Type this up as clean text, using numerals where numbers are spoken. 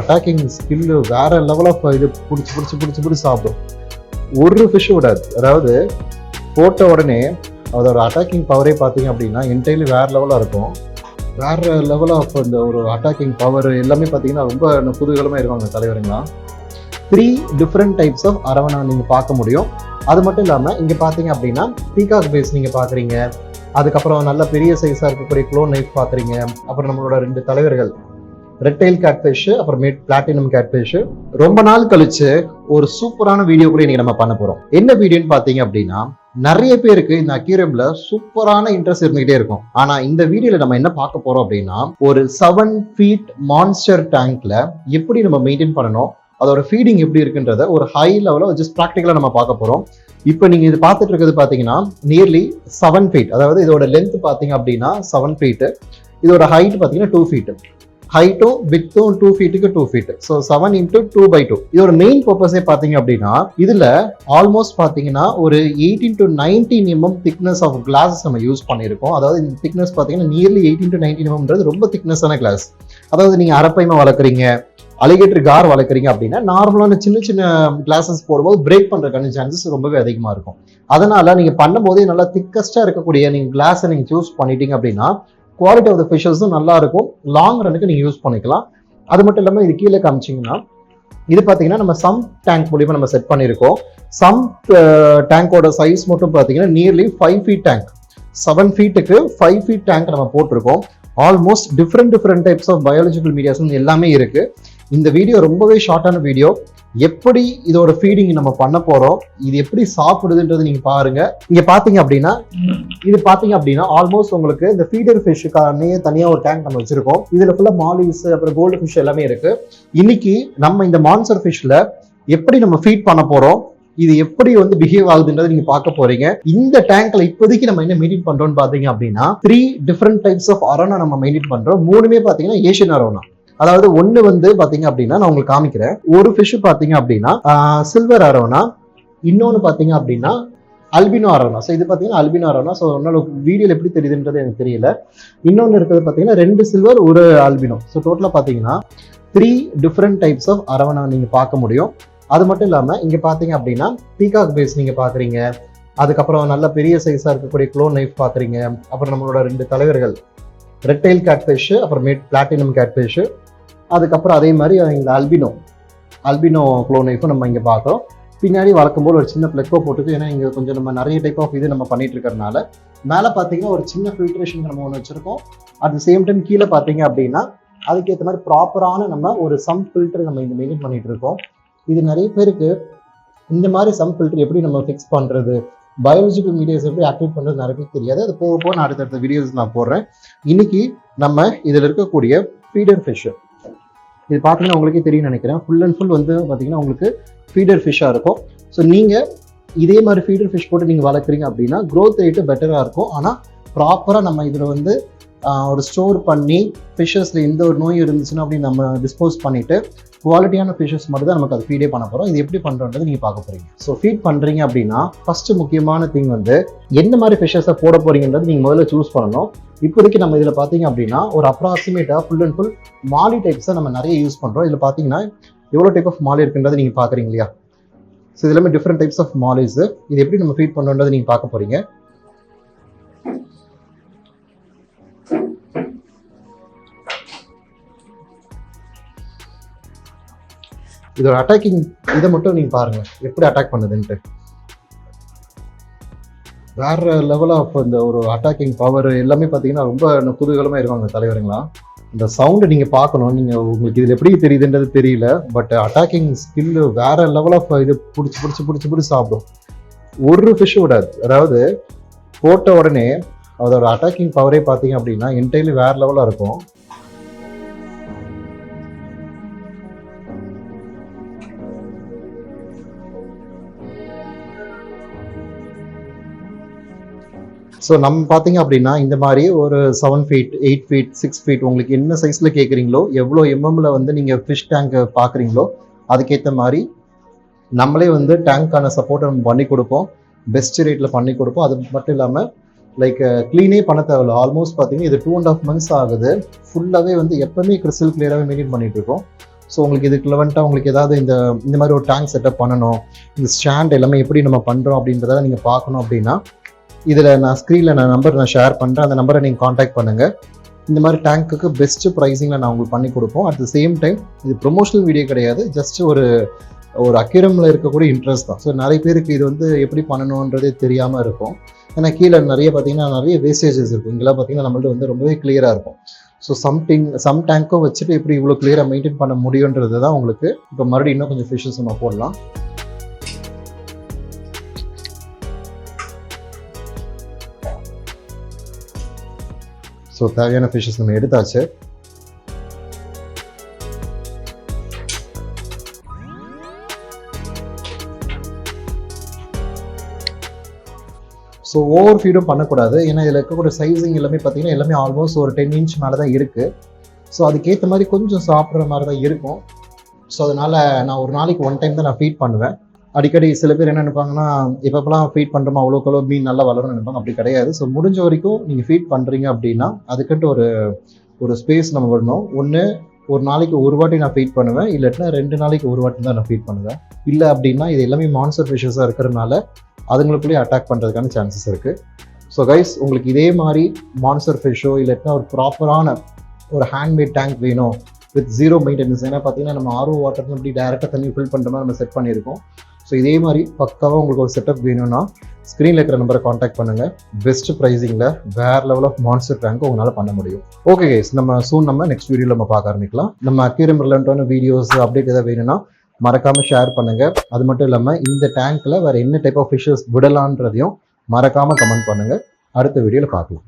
Attacking skill வேற level of இது பிடிச்சி சாப்பிடும். ஒரு ஃபிஷ் விடாது. அதாவது போட்ட உடனே அதோட அட்டாக்கிங் பவரே பார்த்தீங்க அப்படின்னா என்டையர்லி வேற லெவலாக இருக்கும். வேற லெவல் ஆஃப் இந்த ஒரு அட்டாக்கிங் பவர் எல்லாமே பார்த்தீங்கன்னா ரொம்ப குதூகலமாக இருக்கும் அந்த தலைவருங்களாம். 3 டிஃப்ரெண்ட் டைப்ஸ் ஆஃப் அரவணா நீங்கள் பார்க்க முடியும். அது மட்டும் இல்லாமல் இங்கே பார்த்தீங்க அப்படின்னா பீகாக் பேஸ் நீங்கள் பார்க்குறீங்க. அதுக்கப்புறம் நல்ல பெரிய சைஸாக இருக்கக்கூடிய க்ளோன் நைஃப் பார்க்குறீங்க. அப்புறம் நம்மளோட 2 தலைவர்கள் ரெட் டெயில் கேட்ஃபிஷ், அப்புறமேட் பிளாட்டினம் கேட்ஃபிஷ். ரொம்ப நாள் கழிச்சு ஒரு சூப்பரான வீடியோ கூட இன்னைக்கு நம்ம பண்ண போறோம். என்ன வீடியோன்னு பார்த்தீங்க அப்படின்னா, நிறைய பேருக்கு இந்த அக்யூரியம்ல சூப்பரான இன்ட்ரெஸ்ட் இருந்துகிட்டே இருக்கும். ஆனா இந்த வீடியோல நம்ம என்ன பார்க்க போறோம் அப்படின்னா, ஒரு 7 feet மான்ஸ்டர் டேங்க்ல எப்படி நம்ம மெயின்டைன் பண்ணணும், அதோட ஃபீடிங் எப்படி இருக்குன்றத ஒரு ஹை லெவலில் ஜஸ்ட் ப்ராக்டிக்கலா நம்ம பார்க்க போறோம். இப்போ நீங்க இது பார்த்துட்டு இருக்கிறது பார்த்தீங்கன்னா நியர்லி 7 feet. அதாவது இதோட லென்த் பார்த்தீங்க அப்படின்னா 7 feet. இதோட ஹைட் பார்த்தீங்கன்னா 2 feet. ஹைட்டும் வித்தும் 2 feet-க்கு 2 feet. So 7 into 2/2. இதோட மெயின் பர்பஸே பார்த்தீங்க அப்படின்னா, இதுல ஆல்மோஸ்ட் பார்த்தீங்கன்னா ஒரு 18 to 19 mm thickness of glass நம்ம யூஸ் பண்ணியிருக்கோம். அதாவது இந்த திக்னஸ் பார்த்தீங்கன்னா நியர்லி 18 to 19 mm ரொம்ப திக்னஸான கிளாஸ். அதாவது நீங்க அரப்பைமா வளர்க்குறீங்க, அலிகேட்டர் கார் வளர்க்குறீங்க அப்படின்னா நார்மலான சின்ன சின்ன கிளாஸஸ் போடும்போது பிரேக் பண்றதுக்கான சான்சஸ் ரொம்பவே அதிகமா இருக்கும். அதனால நீங்க பண்ணும்போதே நல்லா திக்கஸ்டா இருக்கக்கூடிய நீங்க கிளாஸை நீங்க சூஸ் பண்ணிட்டீங்க அப்படின்னா குவாலிட்டி ஆஃப் த ஃபிஷஸும் நல்லா இருக்கும். லாங் ரனுக்கு நீங்க யூஸ் பண்ணிக்கலாம். அது மட்டும் இல்லாம இது கீழே காமிச்சிங்கன்னா இது பார்த்தீங்கன்னா நம்ம சம் டேங்க் மூலியமா நம்ம செட் பண்ணியிருக்கோம். சம் டேங்கோட சைஸ் மட்டும் பார்த்தீங்கன்னா நியர்லி 5 feet டேங்க். 7 feet-க்கு 5 feet டேங்க் நம்ம போட்டிருக்கோம். Almost different types of biological medias எல்லாமே இருக்கு. இந்த வீடியோ ரொம்பவே ஷார்ட்டான வீடியோ. எப்படி இதோட ஃபீடிங் நம்ம பண்ண போறோம், இது எப்படி சாப்பிடுதுன்றது நீங்க பாருங்க. இங்க பாத்தீங்க அப்படின்னா ஆல்மோஸ்ட் உங்களுக்கு இந்த ஃபீடர் ஃபிஷ்ஷுக்கானே தனியா ஒரு டேங்க் நம்ம வச்சிருக்கோம். இதுல ஃபுல்லா மாலிஸ் அப்புறம் கோல்டு ஃபிஷ் எல்லாமே இருக்கு. இன்னைக்கு நம்ம இந்த மான்ஸ்டர் ஃபிஷ்ல எப்படி நம்ம ஃபீட் பண்ண போறோம், இது எப்படி பிஹேவ் ஆகுதுன்றது நீங்க பார்க்க போறீங்க. இந்த டேங்க்ல இப்போதைக்கு நம்ம என்ன மெயின்டைன் பண்றோம்னு பாத்தீங்க அப்படின்னா 3 டிஃப்ரெண்ட் டைப்ஸ் ஆஃப் அரோனா நம்ம மெயின்டைன் பண்றோம். 3மே பாத்தீங்கன்னா ஏஷியன் அரோனா. அதாவது ஒண்ணு பாத்தீங்க அப்படின்னா நான் உங்களுக்கு காமிக்கிறேன். ஒரு ஃபிஷ் பாத்தீங்க அப்படின்னா சில்வர் அரோனா, இன்னொன்னு பாத்தீங்க அப்படின்னா அல்பினோ அரோனா. ஸோ இது பாத்தீங்கன்னா அல்பினோ அரோனா. ஸோ உன்னால வீடியோல எப்படி தெரியுதுன்றது எனக்கு தெரியல. இன்னொன்னு இருக்கிறது பாத்தீங்கன்னா 2 சில்வர் ஒரு அல்பினோ. ஸோ டோட்டலா பாத்தீங்கன்னா 3 டிஃப்ரெண்ட் டைப்ஸ் ஆஃப் அரவணா நீங்க பார்க்க முடியும். அது மட்டும் இல்லாம இங்க பாத்தீங்க அப்படின்னா பீகாக் பேஸ் நீங்க பாக்குறீங்க. அதுக்கப்புறம் நல்ல பெரிய சைஸா இருக்கக்கூடிய க்ளோன் நைஃப் பாக்குறீங்க. அப்புறம் நம்மளோட 2 தலைவர்கள் ரெட் டெயில் கேட்ஃபிஷ், அப்புறமேட் பிளாட்டினம் கேட்ஃபிஷ். அதுக்கப்புறம் அதே மாதிரி இந்த அல்பினோ க்ளோன் நைஃபும் நம்ம இங்கே பார்க்குறோம். பின்னாடி வளர்க்கும் போது ஒரு சின்ன பிளக்கோ போட்டுக்கு, ஏன்னா இங்கே கொஞ்சம் நம்ம நிறைய டைப் ஆஃப் இது நம்ம பண்ணிட்டு இருக்கிறதுனால மேலே பார்த்தீங்கன்னா ஒரு சின்ன ஃபில்ட்ரேஷன் நம்ம ஒன்று வச்சிருக்கோம். அட் த சேம் டைம் கீழே பார்த்தீங்க அப்படின்னா அதுக்கேற்ற மாதிரி ப்ராப்பரான நம்ம ஒரு சம் ஃபில்டர் நம்ம இந்த மெயின்டைன் பண்ணிட்டு இருக்கோம். இது நிறைய பேருக்கு இந்த மாதிரி சம் ஃபில்டர் எப்படி நம்ம ஃபிக்ஸ் பண்ணுறது, பயாலஜிக்கல் மீடியாஸ் எப்படி ஆக்டிவேட் பண்ணுறது நிறைய பேருக்கு தெரியாது. அது போக நான் அடுத்தடுத்த வீடியோஸ் நான் போடுறேன். இன்னைக்கு நம்ம இதில் இருக்கக்கூடிய ஃபீடர் ஃபிஷ் இது பார்த்தீங்கன்னா உங்களுக்கே தெரியும் நினைக்கிறேன். ஃபுல் அண்ட் ஃபுல் பார்த்தீங்கன்னா உங்களுக்கு ஃபீடர் ஃபிஷ்ஷாக இருக்கும். ஸோ நீங்கள் இதே மாதிரி ஃபீடர் ஃபிஷ் போட்டு நீங்கள் வளர்க்குறீங்க அப்படின்னா க்ரோத் ரேட்டு பெட்டராக இருக்கும். ஆனால் ப்ராப்பராக நம்ம இதில் ஒரு ஸ்டோர் பண்ணி ஃபிஷ்ஷஸில் எந்த ஒரு நோய் இருந்துச்சுன்னா அப்படின்னு நம்ம டிஸ்போஸ் பண்ணிவிட்டு குவாலிட்டியான ஃபிஷஸ் மட்டும் தான் நமக்கு அது ஃபீடே பண்ண போகிறோம். இது எப்படி பண்ணுறோன்றது நீங்கள் பார்க்க போகிறீங்க. ஸோ ஃபீட் பண்ணுறீங்க அப்படின்னா ஃபஸ்ட்டு முக்கியமான திங் என்ன மாதிரி ஃபிஷஸை போட போகிறீங்கன்றது நீங்கள் முதல்ல சூஸ் பண்ணணும். இப்போதைக்கு நம்ம இதில் பார்த்தீங்க அப்படின்னா ஒரு அப்ராக்சிமேட்டாக ஃபுல் அண்ட் ஃபுல் மாலி டைப்ஸை நம்ம நிறைய யூஸ் பண்ணுறோம். இதில் பார்த்தீங்கன்னா எவ்வளோ டைப் ஆஃப் மாலி இருக்குன்றது நீங்கள் பார்க்குறீங்க இல்லையா. ஸோ இது எல்லாமே டிஃப்ரெண்ட் டைப்ஸ் ஆஃப் மாலிஸ். இது எப்படி நம்ம ஃபீட் பண்ணுறோன்றது நீங்கள் பார்க்க போகிறீங்க. இதோட அட்டாக்கிங் இதை மட்டும் நீங்க பாருங்க எப்படி அட்டாக் பண்ணுதுன்ட்டு. வேற லெவல் ஆஃப் இந்த ஒரு அட்டாக்கிங் பவர் எல்லாமே பார்த்தீங்கன்னா ரொம்ப குதூகலமா இருக்கும் அந்த தலைவருங்களா. இந்த சவுண்டு நீங்க பார்க்கணும். உங்களுக்கு இதுல எப்படி தெரியுதுன்றது தெரியல. பட் அட்டாக்கிங் ஸ்கில் வேற லெவல் ஆஃப் இது பிடிச்சி சாப்பிடும். ஒரு ஃபிஷ் விடாது. அதாவது போட்ட உடனே அதோட அட்டாக்கிங் பவரே பார்த்தீங்க அப்படின்னா என்டையர்லி வேற லெவலா இருக்கும். ஸோ நம்ம பார்த்தீங்க அப்படின்னா இந்த மாதிரி ஒரு 7 feet 8 feet 6 feet உங்களுக்கு என்ன சைஸில் கேட்குறீங்களோ, எவ்வளோ எம்எம்ல நீங்கள் ஃபிஷ் டேங்க் பார்க்குறீங்களோ அதுக்கேற்ற மாதிரி நம்மளே டேங்க்கான சப்போர்ட்டை நம்ம பண்ணி கொடுப்போம். பெஸ்ட் ரேட்டில் பண்ணி கொடுப்போம். அது மட்டும் இல்லாமல் க்ளீனே பண்ண தேவையில்ல. ஆல்மோஸ்ட் பார்த்தீங்கன்னா இது 2.5 months ஆகுது. ஃபுல்லாகவே எப்பவுமே கிறிஸ்டல் கிளியராகவே மெயின்டைன் பண்ணிட்டு இருக்கோம். ஸோ உங்களுக்கு இதுக்கு லெவன்ட்டாக உங்களுக்கு ஏதாவது இந்த மாதிரி ஒரு டேங்க் செட்டப் பண்ணணும், இந்த ஸ்டாண்ட் எல்லாமே எப்படி நம்ம பண்ணுறோம் அப்படின்றத நீங்கள் பார்க்கணும் அப்படின்னா இதில் நான் ஸ்க்ரீனில் நம்பர் ஷேர் பண்ணுறேன். அந்த நம்பரை நீங்கள் காண்டாக்ட் பண்ணுங்கள். இந்த மாதிரி டேங்க்குக்கு பெஸ்ட்டு ப்ரைஸிங்கில் நான் உங்களுக்கு பண்ணி கொடுப்போம். அட் த சேம் டைம் இது ப்ரொமோஷனல் வீடியோ கிடையாது, ஜஸ்ட் ஒரு அக்யூரமில் இருக்கக்கூடிய இன்ட்ரெஸ்ட் தான். ஸோ நிறைய பேருக்கு இது எப்படி பண்ணணுன்றதே தெரியாமல் இருக்கும். ஏன்னா கீழே நிறைய பார்த்தீங்கன்னா நிறைய வேஸ்டேஜஸ் இருக்கும். இங்கெல்லாம் பார்த்தீங்கன்னா நம்மள்ட்ட ரொம்பவே கிளியராக இருக்கும். ஸோ சம் டேங்க்கும் வச்சுட்டு எப்படி இவ்வளோ கிளியராக மெயின்டைன் பண்ண முடியுன்றது தான் உங்களுக்கு இப்போ மறுபடியும் இன்னும் கொஞ்சம் ஃபிஷ்ஷஸ் நம்ம போடலாம். ஸோ தேவையான ஃபிஷ்ஷஸ் நம்ம எடுத்தாச்சு. ஸோ ஓவர் ஃபீடும் பண்ணக்கூடாது. ஏன்னா இதில் இருக்கக்கூடிய சைஸிங் எல்லாமே பார்த்தீங்கன்னா எல்லாமே ஆல்மோஸ்ட் ஒரு 10 இன்ச் மேலே தான் இருக்குது. ஸோ அதுக்கேற்ற மாதிரி கொஞ்சம் சாப்பிட்ற மாதிரி தான் இருக்கும். ஸோ அதனால் நான் ஒரு நாளைக்கு 1 டைம் தான் நான் ஃபீட் பண்ணுவேன். அடிக்கடி சில பேர் என்ன நினைப்பாங்கன்னா, எப்பப்பெல்லாம் ஃபீட் பண்ணுறோமோ அவ்வளோக்கு மீன் நல்லா வளரும்னு நினைப்பாங்க. அப்படி கிடையாது. ஸோ முடிஞ்ச வரைக்கும் நீங்கள் ஃபீட் பண்ணுறீங்க அப்படின்னா அதுக்கிட்ட ஒரு ஸ்பேஸ் நம்ம விடணும். ஒன்று ஒரு நாளைக்கு ஒரு வாட்டி நான் ஃபீட் பண்ணுவேன், இல்லாட்டினா 2 நாளைக்கு ஒரு வாட்டி தான் நான் ஃபீட் பண்ணுவேன். இல்லை அப்படின்னா இது எல்லாமே மான்ஸ்டர் ஃபிஷ்ஷஸாக இருக்கிறதுனால அதுங்களுக்குள்ளேயே அட்டாக் பண்ணுறதுக்கான சான்சஸ் இருக்குது. ஸோ கைஸ், உங்களுக்கு இதே மாதிரி மான்ஸ்டர் ஃபிஷ்ஷோ இல்லாட்டினா ஒரு ப்ராப்பரான ஒரு ஹேண்ட்மேட் டேங்க் வேணும் வித் 0 மெயின்டெனன்ஸ். ஏன்னா பார்த்தீங்கன்னா நம்ம RO வாட்டர் அப்படி டேரெக்டாக தண்ணி ஃபில் பண்ணுற மாதிரி நம்ம செட் பண்ணியிருக்கோம். ஸோ இதே மாதிரி பக்காவாக உங்களுக்கு ஒரு செட்டப் வேணும்னா ஸ்க்ரீனில் இருக்கிற நம்பரை காண்டாக்ட் பண்ணுங்கள். பெஸ்ட் ப்ரைஸிங்கில் வேறு லெவல் ஆஃப் மான்ஸ்டர் டேங்க் உங்களால் பண்ண முடியும். ஓகே கைஸ், நம்ம நெக்ஸ்ட் வீடியோவில் நம்ம பார்க்க ஆரம்பிக்கலாம். நம்ம அக்வேரியம் ரிலேட்டடான வீடியோஸ் அப்டேட் எதாவது வேணும்னா மறக்காமல் ஷேர் பண்ணுங்கள். அது மட்டும் இல்லாமல் இந்த டேங்க்கில் வேறு என்ன டைப் ஆஃப் ஃபிஷ்ஷஸ் விடலான்றதையும் மறக்காமல் கமெண்ட் பண்ணுங்கள். அடுத்த வீடியோவில் பார்க்கலாம்.